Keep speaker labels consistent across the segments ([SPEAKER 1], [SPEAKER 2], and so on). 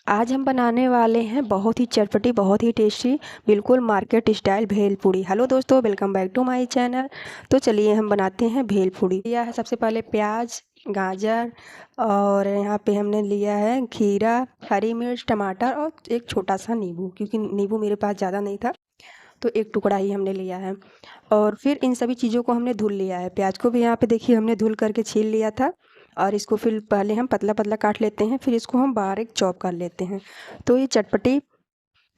[SPEAKER 1] आज हम बनाने वाले हैं बहुत ही चटपटी, बहुत ही टेस्टी, बिल्कुल market style bhel puri. Hello दोस्तों, welcome back to my channel. तो चलिए हम बनाते हैं भेल पूड़ी। लिया है सबसे पहले प्याज, गाजर और यहाँ पे हमने लिया है खीरा, हरी मिर्च, टमाटर और एक छोटा सा नींबू, क्योंकि नींबू मेरे पास ज़्यादा नहीं था तो एक टुकड़ा ही हमने लिया है। और फिर इन सभी चीज़ों को हमने धुल लिया है। प्याज को भी यहाँ पे देखिए हमने धुल करके छील लिया था और इसको फिर पहले हम पतला पतला काट लेते हैं, फिर इसको हम बारीक चॉप कर लेते हैं। तो ये चटपटी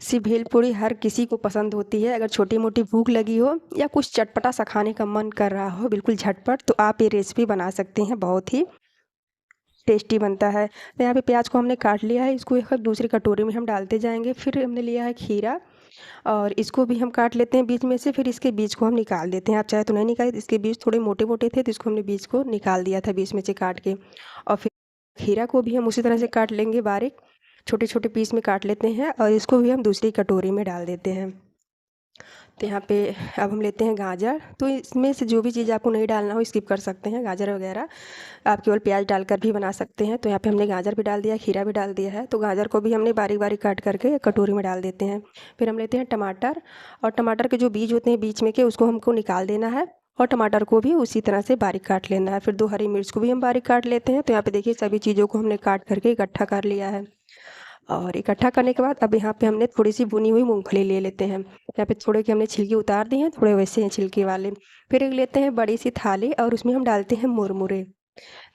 [SPEAKER 1] सी भेल पूड़ी हर किसी को पसंद होती है। अगर छोटी मोटी भूख लगी हो या कुछ चटपटा सा खाने का मन कर रहा हो बिल्कुल झटपट, तो आप ये रेसिपी बना सकते हैं, बहुत ही टेस्टी बनता है। तो यहाँ पे प्याज को हमने काट लिया है, इसको एक दूसरी कटोरी में हम डालते जाएंगे। फिर हमने लिया है खीरा और इसको भी हम काट लेते हैं बीच में से, फिर इसके बीज को हम निकाल देते हैं। आप चाहे तो नहीं निकालें, इसके बीज थोड़े मोटे मोटे थे तो इसको हमने बीज को निकाल दिया था बीच में से काट के। और फिर खीरा को भी हम उसी तरह से काट लेंगे, बारीक छोटे छोटे पीस में काट लेते हैं और इसको भी हम दूसरी कटोरी में डाल देते हैं। तो यहाँ पे अब हम लेते हैं गाजर। तो इसमें से जो भी चीज़ आपको नहीं डालना हो स्किप कर सकते हैं, गाजर वगैरह आप केवल प्याज डालकर भी बना सकते हैं। तो यहाँ पे हमने गाजर भी डाल दिया, खीरा भी डाल दिया है। तो गाजर को भी हमने बारीक बारीक काट करके एक कटोरी में डाल देते हैं। फिर हम लेते हैं टमाटर, और टमाटर के जो बीज होते हैं बीच में के उसको हमको निकाल देना है और टमाटर को भी उसी तरह से बारीक काट लेना है। फिर 2 हरी मिर्च को भी हम बारीक काट लेते हैं। तो यहाँ पे देखिए सभी चीज़ों को हमने काट करके इकट्ठा कर लिया है। और इकट्ठा करने के बाद अब यहाँ पे हमने थोड़ी सी भुनी हुई मूंगफली ले लेते हैं। यहाँ पे थोड़े के हमने छिलके उतार दिए हैं, थोड़े वैसे हैं छिलके वाले। फिर एक लेते हैं बड़ी सी थाली और उसमें हम डालते हैं मुरमुरे।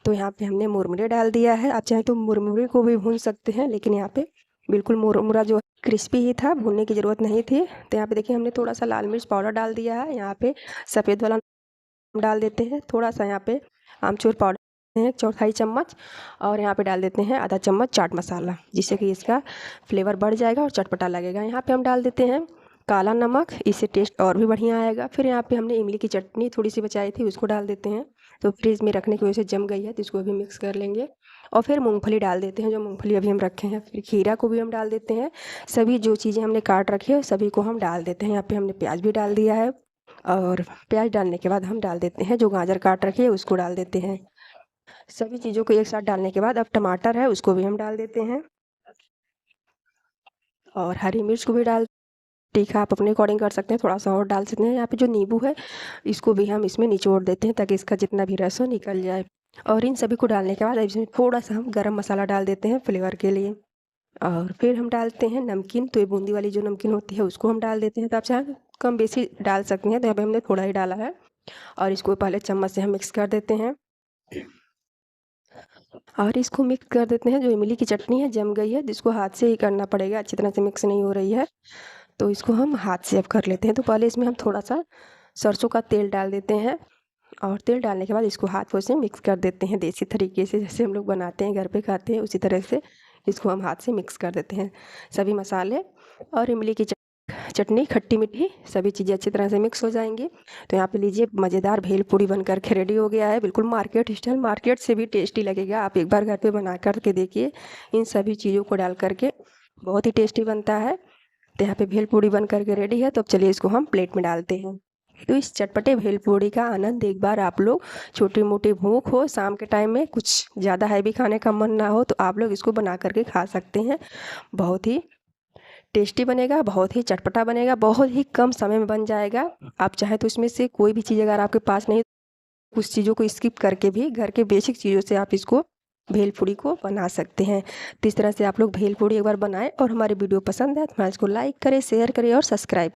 [SPEAKER 1] तो यहाँ पे हमने मुरमुरे डाल दिया है। आप चाहें तो मुरमुरे को भी भून सकते हैं, लेकिन यहाँ पे बिल्कुल मुरमुरा जो क्रिस्पी ही था, भूनने की ज़रूरत नहीं थी। तो यहाँ पे देखिए हमने थोड़ा सा लाल मिर्च पाउडर डाल दिया है। यहाँ पे सफ़ेद वाला डाल देते हैं, थोड़ा सा यहाँ पे आमचूर पाउडर है 1/4 चम्मच, और यहाँ पे डाल देते हैं आधा चम्मच चाट मसाला, जिससे कि इसका फ्लेवर बढ़ जाएगा और चटपटा लगेगा। यहाँ पे हम डाल देते हैं काला नमक, इससे टेस्ट और भी बढ़िया आएगा। फिर यहाँ पे हमने इमली की चटनी थोड़ी सी बचाई थी, उसको डाल देते हैं। तो फ्रिज में रखने की वजह से जम गई है, तो इसको भी मिक्स कर लेंगे। और फिर मूंगफली डाल देते हैं, जो मूंगफली अभी हम रखे हैं। फिर खीरा को भी हम डाल देते हैं। सभी जो चीज़ें हमने काट रखी है सभी को हम डाल देते हैं। यहाँ पे हमने प्याज भी डाल दिया है, और प्याज डालने के बाद हम डाल देते हैं जो गाजर काट रखी है उसको डाल देते हैं। सभी चीज़ों को एक साथ डालने के बाद अब टमाटर है उसको भी हम डाल देते हैं, और हरी मिर्च को भी डाल, तीखा आप अपने अकॉर्डिंग कर सकते हैं, थोड़ा सा और डाल सकते हैं। यहाँ पे जो नींबू है इसको भी हम इसमें निचोड़ देते हैं ताकि इसका जितना भी रस हो निकल जाए। और इन सभी को डालने के बाद अब इसमें थोड़ा सा हम गरम मसाला डाल देते हैं फ्लेवर के लिए। और फिर हम डालते हैं नमकीन। तो ये बूंदी वाली जो नमकीन होती है उसको हम डाल देते हैं। तो आप चाहे कम बेसी डाल सकते हैं, तो यहाँ पे हमने थोड़ा ही डाला है। और इसको पहले चम्मच से हम मिक्स कर देते हैं, और इसको मिक्स कर देते हैं। जो इमली की चटनी है जम गई है, जिसको हाथ से ही करना पड़ेगा, अच्छी तरह से मिक्स नहीं हो रही है, तो इसको हम हाथ से अब कर लेते हैं। तो पहले इसमें हम थोड़ा सा सरसों का तेल डाल देते हैं, और तेल डालने के बाद इसको हाथों से मिक्स कर देते हैं, देसी तरीके से जैसे हम लोग बनाते हैं घर पे खाते हैं उसी तरह से इसको हम हाथ से मिक्स कर देते हैं। सभी मसाले और इमली की चटनी खट्टी मीठी सभी चीज़ें अच्छी तरह से मिक्स हो जाएंगी। तो यहाँ पे लीजिए मज़ेदार भेल पूड़ी बन करके रेडी हो गया है, बिल्कुल मार्केट स्टाइल, मार्केट से भी टेस्टी लगेगा। आप एक बार घर पे बना करके देखिए, इन सभी चीज़ों को डाल करके बहुत ही टेस्टी बनता है। तो यहाँ पे भेल पूड़ी बन करके रेडी है। तो अब चलिए इसको हम प्लेट में डालते हैं। तो इस चटपटे भेल पूड़ी का आनंद एक बार आप लोग, छोटी मोटी भूख हो, शाम के टाइम में कुछ ज़्यादा हैवी खाने का मन ना हो, तो आप लोग इसको बना करके खा सकते हैं। बहुत ही टेस्टी बनेगा, बहुत ही चटपटा बनेगा, बहुत ही कम समय में बन जाएगा। आप चाहे तो इसमें से कोई भी चीज़ अगर आपके पास नहीं, कुछ चीज़ों को स्किप करके भी घर के बेसिक चीज़ों से आप इसको भेल पूड़ी को बना सकते हैं। तो इस तरह से आप लोग भेल पूड़ी एक बार बनाएं, और हमारी वीडियो पसंद है तो हमारे इसको लाइक करें, शेयर करें और सब्सक्राइब